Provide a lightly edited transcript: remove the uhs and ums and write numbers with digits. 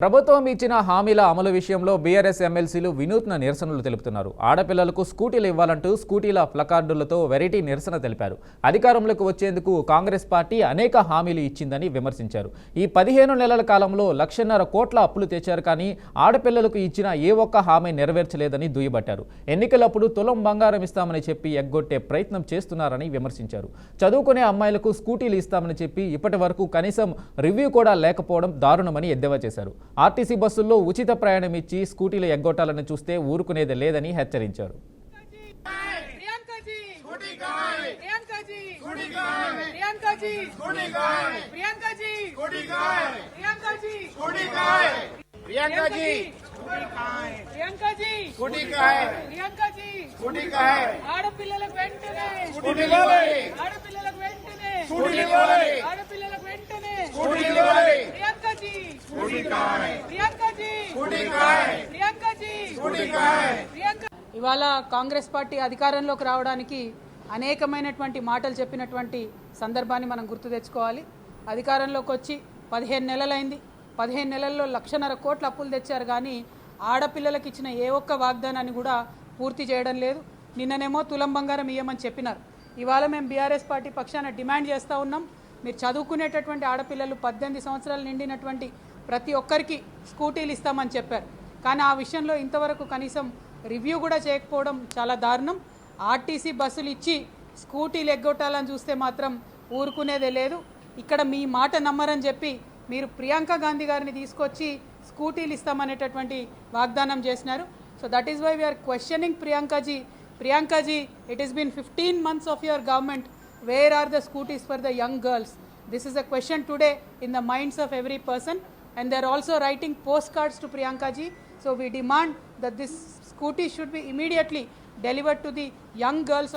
ప్రభుత్వం ఇచ్చిన హామీల అమలు విషయంలో బీఆర్ఎస్ ఎమ్మెల్సీలు వినూత్న నిరసనలు తెలుపుతున్నారు. ఆడపిల్లలకు స్కూటీలు ఇవ్వాలంటూ స్కూటీల ప్లకార్డులతో వెరైటీ నిరసన తెలిపారు. అధికారంలోకి వచ్చేందుకు కాంగ్రెస్ పార్టీ అనేక హామీలు ఇచ్చిందని విమర్శించారు. ఈ 15 నెలల కాలంలో 1,50,000 కోట్ల అప్పులు తెచ్చారు, కానీ ఆడపిల్లలకు ఇచ్చిన ఏ ఒక్క హామీ నెరవేర్చలేదని దుయ్యబట్టారు. ఎన్నికలప్పుడు తులం బంగారం ఇస్తామని చెప్పి ఎగ్గొట్టే ప్రయత్నం చేస్తున్నారని విమర్శించారు. చదువుకునే అమ్మాయిలకు స్కూటీలు ఇస్తామని చెప్పి ఇప్పటి వరకు కనీసం రివ్యూ కూడా లేకపోవడం దారుణమని ఎద్దేవా చేశారు. ఆర్టీసీ బస్సుల్లో ఉచిత ప్రయాణం ఇచ్చి స్కూటీలు ఎగ్గొట్టాలని చూస్తే ఊరుకునేది లేదని హెచ్చరించారు. ఇవాళ కాంగ్రెస్ పార్టీ అధికారంలోకి రావడానికి అనేకమైనటువంటి మాటలు చెప్పినటువంటి సందర్భాన్ని మనం గుర్తు తెచ్చుకోవాలి. అధికారంలోకి వచ్చి 15 నెలలైంది. 15 నెలల్లో 1,50,000 కోట్ల అప్పులు తెచ్చారు, కానీ ఆడపిల్లలకు ఇచ్చిన ఏ ఒక్క వాగ్దానాన్ని కూడా పూర్తి చేయడం లేదు. నిన్ననేమో తులం బంగారం ఇయ్యమని చెప్పినారు. ఇవాళ మేము బీఆర్ఎస్ పార్టీ పక్షాన డిమాండ్ చేస్తూ ఉన్నాం, మీరు చదువుకునేటటువంటి ఆడపిల్లలు 18 సంవత్సరాలు నిండినటువంటి ప్రతి ఒక్కరికి స్కూటీలు ఇస్తామని చెప్పారు, కానీ ఆ విషయంలో ఇంతవరకు కనీసం రివ్యూ కూడా చేయకపోవడం చాలా దారుణం. ఆర్టీసీ బస్సులు ఇచ్చి స్కూటీలు ఎగ్గొట్టాలని చూస్తే మాత్రం ఊరుకునేదే లేదు. ఇక్కడ మీ మాట నమ్మరని చెప్పి మీరు ప్రియాంక గాంధీ గారిని తీసుకొచ్చి స్కూటీలు ఇస్తామనేటటువంటి వాగ్దానం చేసినారు. So that is why we are questioning Priyankaji, it is been 15 months of your government. Where are the scooties for the young girls? This is a question today in the minds of every person, and they are also writing postcards to Priyanka ji. So we demand that this scooty should be immediately delivered to the young girls of